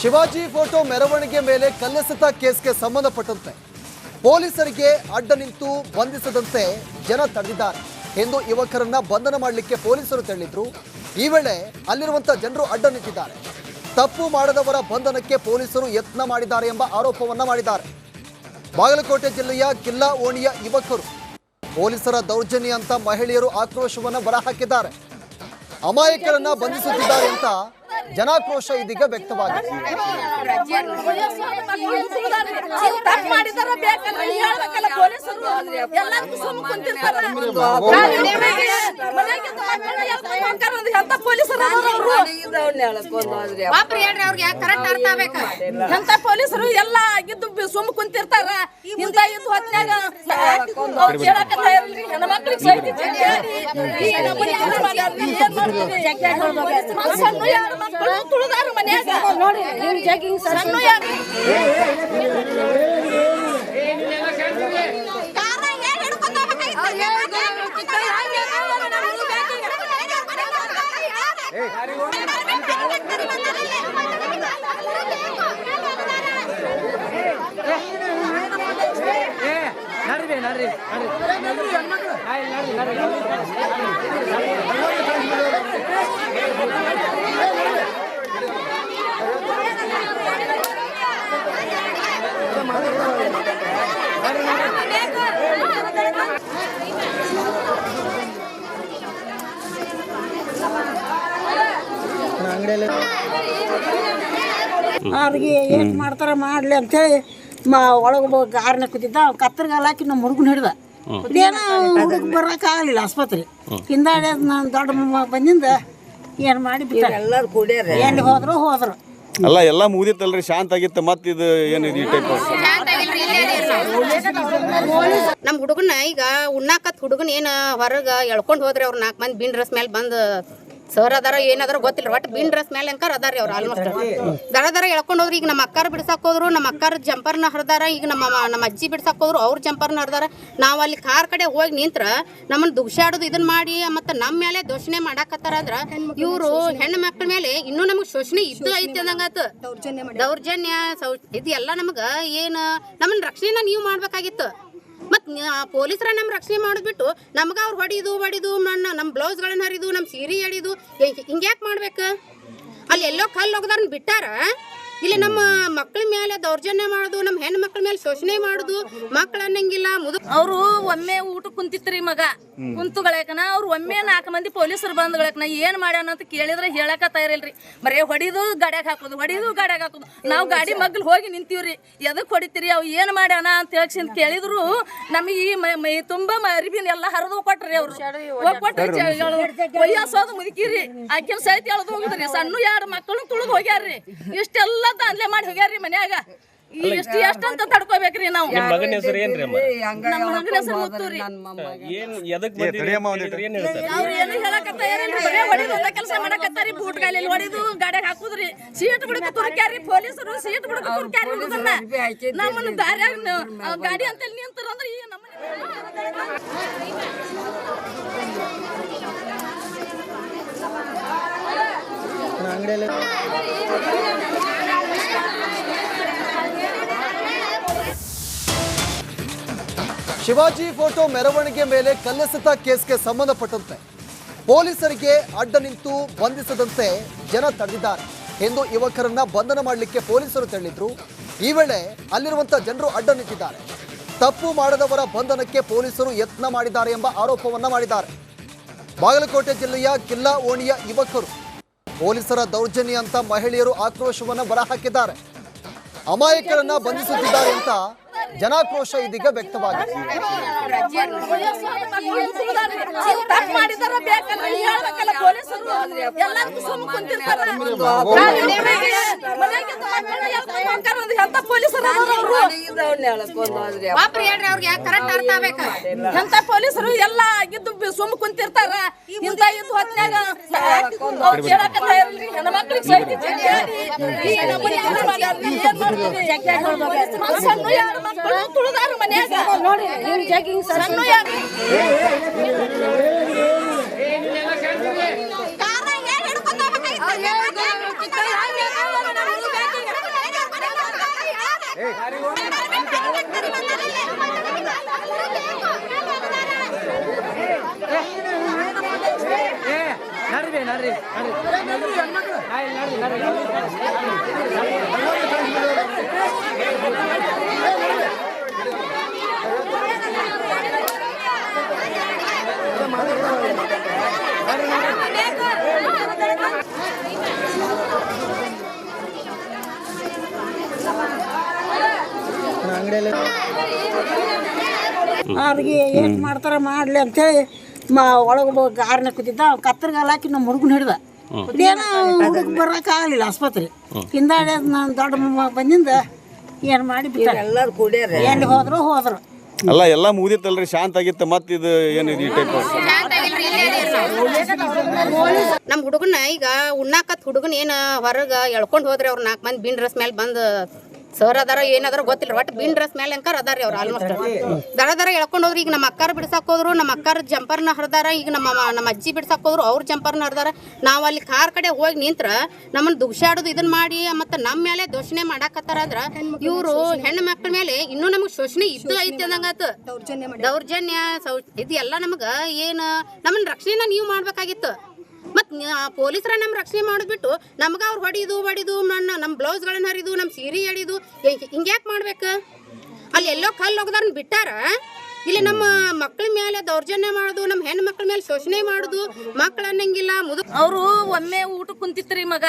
Shivaji photo ಮೆರವಣಿಗೆ ಮೇಲೆ ಕಲ್ಲೆಸೆತ ಕೇಸ್ಗೆ ಸಂಬಂಧಪಟ್ಟಂತೆ ಪೊಲೀಸರಿಗೆ ಅಡ್ಡ ನಿಂತು ಬಂಧಿಸದಂತೆ ಜನ ತಡೆದಿದ್ದಾರೆ ಎಂದು ಯುವಕರನ್ನ ಬಂಧನ ಮಾಡಲಿಕ್ಕೆ ಪೊಲೀಸರು ತೆರಳಿದ್ರು. ಈ ವೇಳೆ ಅಲ್ಲಿರುವಂತ ಜನರು ಅಡ್ಡ ನಿಂತಿದ್ದಾರೆ. ತಪ್ಪು ಮಾಡದವರ ಬಂಧನಕ್ಕೆ ಪೊಲೀಸರು ಯತ್ನ ಮಾಡಿದ್ದಾರೆ ಎಂಬ ಆರೋಪವನ್ನ ಮಾಡಿದ್ದಾರೆ. ಬಾಗಲಕೋಟೆ ಜಿಲ್ಲೆಯ ಕಿಲ್ಲಾ ಓಣಿಯ ಯುವಕರು ಪೊಲೀಸರ ದೌರ್ಜನ್ಯ ಅಂತ ಮಹಿಳೆಯರು ಆಕ್ರೋಶವನ್ನ ಹೊರಹಾಕಿದ್ದಾರೆ. ಅಮಾಯಕರನ್ನ ಬಂಧಿಸುತ್ತಿದ್ದಾರೆ ಅಂತ ಜನಾಕ್ರೋಶ ಇದೀಗ ವ್ಯಕ್ತವಾಗಿದೆ. ಪೊಲೀಸರು ಎಲ್ಲ ಆಗಿದ್ದು ಸುಮ್ಮ ಕುಂತಿರ್ತಾರ. ಇಂತ ಇದ್ದು ಹೊತ್ನ್ಯಾಗ ತುಳಿದಾರ ಮನ್ಯಾಗ ನೋಡಿ ಸಣ್ಣ ಅವ್ರಿಗೆ ಏನು ಮಾಡ್ತಾರ ಮಾಡಲಿ ಅಂತೇಳಿ ಒಳಗೆ ಗಾರ್ನ ಕೂತಿದ್ದ ಕತ್ತರಿಗಾಲ ಹಾಕಿ ನಮ್ಮ ಹುಡುಗನ ಹಿಡ್ದ. ಏನೋ ಹುಡುಗ ಬರೋಕ್ಕಾಗಲಿಲ್ಲ ಆಸ್ಪತ್ರೆ ಹಿಂದಾಡಿ ನಾನು ದೊಡ್ಡ ಬಂದಿಂದ ಏನು ಮಾಡಿ ಬಿಟ್ಟ. ಎಲ್ಲರೂ ಕುಡಿಯಾರ ಎಲ್ಲಿ ಹೋದ್ರು ಅಲ್ಲ ಎಲ್ಲ ಮುಗಿದಿತ್ತಲ್ರಿ, ಶಾಂತ ಆಗಿತ್ತು. ಮತ್ತೆ ಇದು ಏನಿದೆ ಈ ಟೈಪ್ ನಮ್ಮ ಹುಡುಗನ ಈಗ ಉಣ್ಣಾಕತ್ ಹುಡುಗನ ಏನು ಹೊರಗೆ ಎಳ್ಕೊಂಡು ಹೋದ್ರೆ ಅವ್ರು 4 ಮಂದಿ ಬಿನ್ ಡ್ರೆಸ್ ಮೇಲೆ ಬಂದು ಸರ್ ಅದಾರ ಏನಾದ್ರು ಗೊತ್ತಿಲ್ಲ. ಒಟ್ಟು ಬಿನ್ ಡ್ರೆಸ್ ಮೇಲೆ ಅಂಕಾರ ಅದಾರ ಅವ್ರು ಆಲ್ಮೋಸ್ಟ್ ದರ ಎಳ್ಕೊಂಡು ಹೋದ್ರು. ಈಗ ನಮ್ಮ ಅಕ್ಕಾರ ಬಿಡ್ಸಾಕ್ ಹೋದ್ರು, ನಮ್ಮ ಅಕ್ಕಾರ ಜಂಪರ್ನ ಹರಿದಾರ. ಈಗ ನಮ್ಮ ಅಜ್ಜಿ ಬಿಡ್ಸಾಕ್ ಹೋದ್ರು, ಅವ್ರ ಜಂಪರ್ನ ಹರಿದಾರ. ನಾವು ಅಲ್ಲಿ ಕಾರ್ ಕಡೆ ಹೋಗಿ ನಿಂತ್ರ ನಮ್ಮನ್ನ ದುಗ್ಸಾಡೋದು ಇದನ್ನ ಮಾಡಿ ಮತ್ತೆ ನಮ್ಮ ಮೇಲೆ ದೋಷಣೆ ಮಾಡಾಕತ್ತಾರ. ಅಂದ್ರ ಇವರು ಹೆಣ್ಣು ಮಕ್ಕಳ ಮೇಲೆ ಇನ್ನೂ ನಮಗ್ ಶೋಷಣೆ ಇದ್ದು ಐತಿ ಅಂದಂಗಾತು. ದೌರ್ಜನ್ಯ ಇದು ಎಲ್ಲ ನಮಗ ಏನು ನಮ್ಮನ್ನ ರಕ್ಷಣೆನ ನೀವು ಮಾಡ್ಬೇಕಾಗಿತ್ತು. ಮತ್ತು ಪೊಲೀಸರ ನಮ್ಮ ರಕ್ಷಣೆ ಮಾಡಿಬಿಟ್ಟು ನಮ್ಗೆ ಅವ್ರು ಹೊಡಿದು ನಮ್ಮ ಬ್ಲೌಸ್ಗಳನ್ನ ಹರಿದು ನಮ್ಮ ಸೀರೆ ಎಡಿದು ಹಿಂಗ್ಯಾಕೆ ಮಾಡ್ಬೇಕು? ಅಲ್ಲಿ ಎಲ್ಲೋ ಕಲ್ಲು ಹೋಗದಾರನ್ನ ಬಿಟ್ಟಾರ. ಇಲ್ಲಿ ನಮ್ಮ ಮಕ್ಕಳ ಮೇಲೆ ದೌರ್ಜನ್ಯ ಮಾಡೋದು, ನಮ್ಮ ಹೆಣ್ಣು ಮಕ್ಕಳ ಮೇಲೆ ಶೋಷಣೆ ಮಾಡೋದು, ಮಕ್ಕಳು ಅನ್ನಂಗಿಲ್ಲ. ಅವರು ಒಮ್ಮೆ ಊಟ ಕುಂತಿತ್ರಿ ಮಗ ಕುಂತುಗಳಕನ ಅವ್ರು ಒಮ್ಮೆ 4 ಮಂದಿ ಪೊಲೀಸರು ಬಂದ್ಗಳಕನ ಏನ್ ಮಾಡ್ಯಾನ ಅಂತ ಕೇಳಿದ್ರೆ ಹೇಳಕ ತಯಾರಿಲ್ರಿ. ಬರೀ ಹೊಡಿದು ಗಾಡ್ಯಾಗ ಹಾಕೋದು ನಾವು ಗಾಡಿ ಮಗ್ಲು ಹೋಗಿ ನಿಂತೀವ್ರಿ. ಎದಕ್ ಹೊಡಿತೀರಿ, ಅವ್ ಏನ್ ಮಾಡ್ಯಾನ ಅಂತ ಹೇಳಿ ಕೇಳಿದ್ರು ನಮಗೆ ಈ ತುಂಬಾ ಅರಿಬಿನ ಎಲ್ಲ ಹರಿದು ಕೊಟ್ರಿ. ಅವ್ರು ವಯಸ್ಸೋದು ಮುದುಕಿರಿ ಆಕಿನ ಸಹಿತ ಎಳ್ದು ಹೋಗುದ್ರಿ. ಸಣ್ಣ 2 ಮಕ್ಕಳು ತುಳಿದು ಹೋಗ್ಯಾರ್ರಿ. ಇಷ್ಟೆಲ್ಲ ದಾನ್ಲೆ ಮಾಡಿ ಹೋಗ್ಯಾರ್ರಿ ಮನ್ಯಾಗ. ಎಷ್ಟಂತ ತಡ್ಕೋಬೇಕ್ರಿ ನಾವು. ನಿಮ್ಮ ಮಗನ ಹೆಸರು ಏನ್ರಿ ಅಮ್ಮ? ನಮ್ಮ ಮಗನ ಹೆಸರು ಮುತ್ತುರಿ. ಏನ್ ಎದಕ್ ಬಂದಿರಿ ಏನ್ ಹೇಳ್ತಾರೆ? ಅವ್ರು ಏನು ಹೇಳಕ ತಯಾರಿಲ್ರಿ. ಬರೇ ಹೊಡಿದು ಕೆಲಸ ಮಾಡಕತ್ತಾರಿ. ಬೂಟ್ ಗಾಲಿಯಲ್ಲಿ ಹೊಡಿದು ಗಾಡ್ಯಾಗ ಹಾಕುದ್ರಿ. ಸೀಟ್ ಬಿಡಕ ತುರ್ಕ್ಯಾರಿ ಪೊಲೀಸರು. ಸೀಟ್ ಬಿಡಕ ತುರ್ಕ್ಯಾರಿ ಹುಡುಗನ್ನ. ನಮ್ಮನ್ನ ದಾರ್ಯಾಗ ಗಾಡಿ ಅಂತ ನಿಂತರ ಅಂದ್ರೆ ಈ ನಮ್ಮ ಶಿವಾಜಿ ಫೋಟೋ ಮೆರವಣಿಗೆ ಮೇಲೆ ಕಲ್ಲೆಸೆತ ಕೇಸ್ಗೆ ಸಂಬಂಧಪಟ್ಟಂತೆ ಪೊಲೀಸರಿಗೆ ಅಡ್ಡ ನಿಂತು ಬಂಧಿಸದಂತೆ ಜನ ತಡೆದಿದ್ದಾರೆ ಎಂದು ಯುವಕರನ್ನ ಬಂಧನ ಮಾಡಲಿಕ್ಕೆ ಪೊಲೀಸರು ತೆರಳಿದ್ರು. ಈ ವೇಳೆ ಅಲ್ಲಿರುವಂತ ಜನರು ಅಡ್ಡ ನಿಂತಿದ್ದಾರೆ. ತಪ್ಪು ಮಾಡದವರ ಬಂಧನಕ್ಕೆ ಪೊಲೀಸರು ಯತ್ನ ಮಾಡಿದ್ದಾರೆ ಎಂಬ ಆರೋಪವನ್ನ ಮಾಡಿದ್ದಾರೆ. ಬಾಗಲಕೋಟೆ ಜಿಲ್ಲೆಯ ಕಿಲ್ಲಾ ಓಣಿಯ ಯುವಕರು ಪೊಲೀಸರ ದೌರ್ಜನ್ಯ ಅಂತ ಮಹಿಳೆಯರು ಆಕ್ರೋಶವನ್ನ ಹೊರಹಾಕಿದ್ದಾರೆ. ಅಮಾಯಕರನ್ನ ಬಂಧಿಸುತ್ತಿದ್ದಾರೆ ಅಂತ ಜನಾಕ್ರೋಶ ಇದೀಗ ವ್ಯಕ್ತವಾಗಿದೆ. ಪೊಲೀಸರು ಎಲ್ಲ ಆಗಿದ್ದು ಸುಮ್ಮ ಕುಂತಿರ್ತಾರ. ಇಂತ ಇದ್ದು ಹೊತ್ನ್ಯಾಗ ಹೆಣ್ಮಕ್ಳಿಗೆ ಸಹಿತ ತುಳಿದಾರ ಮನ್ಯಾಗ ನೋಡಿ ಸಣ್ಣ ಅವ್ರಿಗೆ ಏಟ್ ಮಾಡ್ತಾರ ಮಾಡ್ಲಿ ಅಂತೇಳಿ ಒಳಗೆ ಗಾರ್ನ ಕೂತಿದ್ದ ಕತ್ತರ್ಗಾಲ ಹಾಕಿ ನಮ್ಮ ಹುಡುಗನ ಹಿಡ್ದ ಏನೋ ಹುಡುಗ ಬರೋಕ್ಕಾಗಲಿಲ್ಲ ಆಸ್ಪತ್ರೆ ಹಿಂದಾಡಿ ನಾನು ದೊಡ್ಡ ಬಂದಿಂದ ಏನು ಮಾಡಿ ಬಿಟ್ಟ ಎಲ್ಲರೂ ಕೂಡ್ಯಾರ ಎಲ್ಲಿ ಹೋದ್ರು ಅಲ್ಲ ಎಲ್ಲ ಮುಗಿದಿತ್ತಲ್ರಿ ಶಾಂತ ಆಗಿತ್ತು ಮತ್ತೆ ಇದು ಏನು ಈ ಟೈಪ್ ನಮ್ಮ ಹುಡುಗನ ಈಗ ಉಣ್ಣಾಕತ್ ಹುಡುಗನ ಏನು ಹೊರಗೆ ಎಳ್ಕೊಂಡು ಹೋದ್ರೆ ಅವ್ರು 4 ಮಂದಿ ಬಿನ್ ಡ್ರೆಸ್ ಮೇಲೆ ಬಂದು ಸರ್ ಅದಾರ ಏನಾದ್ರು ಗೊತ್ತಿಲ್ಲ ಒಟ್ಟು ಬಿನ್ ಡ್ರೆಸ್ ಮೇಲೆ ಅಂಕಾರ ಅದಾರ ಅವ್ರು ಆಲ್ಮೋಸ್ಟ್ ದರ ಎಳ್ಕೊಂಡು ಹೋದ್ರು. ಈಗ ನಮ್ಮ ಅಕ್ಕಾರ ಬಿಡ್ಸಾಕ್ ಹೋದ್ರು, ನಮ್ಮ ಅಕ್ಕಾರ ಜಂಪರ್ನ ಹರಿದಾರ. ಈಗ ನಮ್ಮ ಅಜ್ಜಿ ಬಿಡ್ಸಾಕ್ ಹೋದ್ರು, ಅವ್ರ ಜಂಪರ್ನ ಹರಿದಾರ. ನಾವು ಅಲ್ಲಿ ಕಾರ್ ಕಡೆ ಹೋಗಿ ನಿಂತ್ರ ನಮ್ಮನ್ನ ದುಗ್ಸಾಡೋದು ಇದನ್ನ ಮಾಡಿ ಮತ್ತೆ ನಮ್ಮ ಮೇಲೆ ದೋಷಣೆ ಮಾಡಾಕತ್ತಾರ ಅಂದ್ರ ಇವರು ಹೆಣ್ಣು ಮಕ್ಕಳ ಮೇಲೆ ಇನ್ನೂ ನಮಗೆ ಶೋಷಣೆ ಇದ್ದು ಐತಿ ಅಂದಂಗಾತು. ದೌರ್ಜನ್ಯ ಇದು ಎಲ್ಲ ನಮಗ ಏನು ನಮ್ಮನ್ನ ರಕ್ಷಣೆನ ನೀವು ಮಾಡ್ಬೇಕಾಗಿತ್ತು. ಮತ್ತು ಪೊಲೀಸರ ನಮ್ಮ ರಕ್ಷಣೆ ಮಾಡಿದ್ಬಿಟ್ಟು ನಮ್ಗೆ ಅವ್ರು ಹೊಡಿದು ನಮ್ಮ ಬ್ಲೌಸ್ಗಳನ್ನ ಹರಿದು ನಮ್ಮ ಸೀರೆ ಹಡಿದು ಹಿಂಗ್ಯಾಕೆ ಮಾಡ್ಬೇಕು? ಅಲ್ಲಿ ಎಲ್ಲೋ ಕಲ್ಲು ಹೋಗದಾರನ್ನ ಬಿಟ್ಟಾರ. ಇಲ್ಲಿ ನಮ್ಮ ಮಕ್ಕಳ ಮೇಲೆ ದೌರ್ಜನ್ಯ ಮಾಡೋದು, ನಮ್ಮ ಹೆಣ್ಣು ಮಕ್ಕಳ ಮೇಲೆ ಶೋಷಣೆ ಮಾಡೋದು, ಮಕ್ಕಳು ಅನ್ನಂಗಿಲ್ಲ. ಅವರು ಒಮ್ಮೆ ಊಟ ಕುಂತಿತ್ರಿ ಮಗ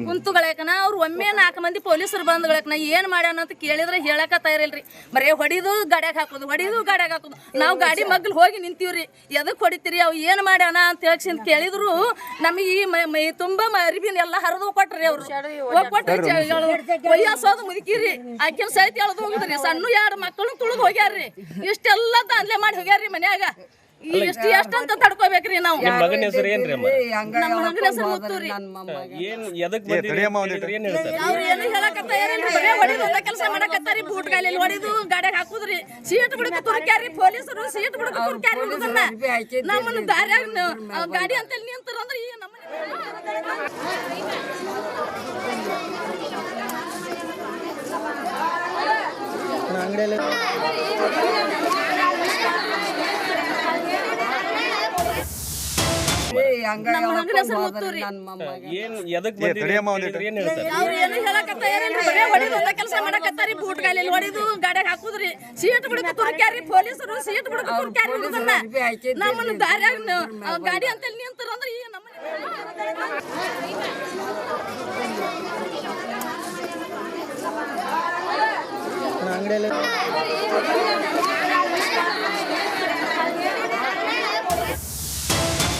ಕುಂತುಗಳಕನ ಅವ್ರು ಒಮ್ಮೆ 4 ಮಂದಿ ಪೊಲೀಸರು ಬಂದ್ಗಳಕನ ಏನ್ ಮಾಡ್ಯಾನ ಅಂತ ಕೇಳಿದ್ರೆ ಹೇಳಕ ತಯಾರಿಲ್ರಿ. ಬರೇ ಹೊಡಿದು ಗಾಡ್ಯಾಗ ಹಾಕೋದು ನಾವು ಗಾಡಿ ಮಗ್ಲು ಹೋಗಿ ನಿಂತೀವ್ರಿ. ಎದಕ್ ಹೊಡಿತೀರಿ, ಅವ್ ಏನ್ ಮಾಡ್ಯಾನ ಅಂತ ಹೇಳಿ ಕೇಳಿದ್ರು ನಮಗೆ ಈ ಮೈ ತುಂಬಾ ಅರಿಬಿನ ಎಲ್ಲ ಹರಿದು ಕೊಟ್ರಿ. ಅವ್ರು ಕೊಟ್ರಿ ವಯಸ್ಸೋದು ಮುದುಕಿರಿ ಆಕಿನ ಸಹಿತ ಎಳ್ದು ಹೋಗುದ್ರಿ. ಸಣ್ಣ 2 ಮಕ್ಕಳು ತುಳಿದು ಹೋಗ್ಯಾರ್ರಿ. ಇಷ್ಟೆಲ್ಲ ದಾನ್ಲೆ ಮಾಡಿ ಹೋಗ್ಯಾರ್ರಿ ಮನ್ಯಾಗ. ಎಷ್ಟಂತ ತಡ್ಕೋಬೇಕ್ರಿ ನಾವು. ಮಗನ ಹೆಸರು ಏನ್ರಿ ಅಮ್ಮ? ನಮ್ಮ ಮಗನ ಹೆಸರು ಮುತ್ತೂರಿ. ಏನ್ ಎದಕ್ ಬಂದಿದ್ರಿ ಏನ್ ಹೇಳ್ತಾರೆ? ಅವ್ರು ಏನು ಹೇಳಕತ್ತ ಏನಿಲ್ರಿ, ಬರೇ ಹೊಡಿದು ಒಂದ ಕೆಲಸ ಮಾಡಕತ್ತಾರಿ. ಬೂಟ್ ಗಾಲಿಯಲ್ಲಿ ಹೊಡಿದು ಗಾಡಿಯಾಗ ಹಾಕುದ್ರಿ. ಸೀಟ್ ಬಿಡಕ ತುರ್ಕ್ಯಾರಿ ಪೊಲೀಸರು, ಸೀಟ್ ಬಿಡಕ ತುರ್ಕ್ಯಾರಿ ಹುಡುಗನ್ನ. ನಮ್ಮನ್ನ ದಾರ್ಯಾಗ ಗಾಡಿ ಅಂತೇಳಿ ನಿಂತಾರಂದ್ರ ಈ ನಮ್ಮನ್ನ ನಮ್ಮ ಮಗನ ಹೆಸರು ಮುತ್ತೂರಿ. ಏನ್ ಎದಕ್ ಬಂದಿದ್ರಿ ಏನ್ ಹೇಳ್ತಾರೆ? ಅವ್ರು ಏನು ಹೇಳಕತ್ತ ಏನಿಲ್ರಿ, ಬರೇ ಹೊಡಿದು ಒಂದ ಕೆಲಸ ಮಾಡಕತ್ತಾರಿ. ಬೂಟ್ ಗಾಲಿಯಲ್ಲಿ ಹೊಡಿದು ಗಾಡಿಯಾಗ ಹಾಕುದ್ರಿ. ಸೀಟ್ ಬಿಡಕ ತುರ್ಕ್ಯಾರಿ ಪೊಲೀಸರು, ಸೀಟ್ ಬಿಡಕ ತುರ್ಕ್ಯಾರಿ ಹುಡುಗನ್ನ. ನಮ್ಮನ್ನ ದಾರ್ಯಾಗ ಗಾಡಿ ಅಂತೇಳಿ ನಿಂತಾರಂದ್ರ ಈ ನಮ್ಮನ್ನ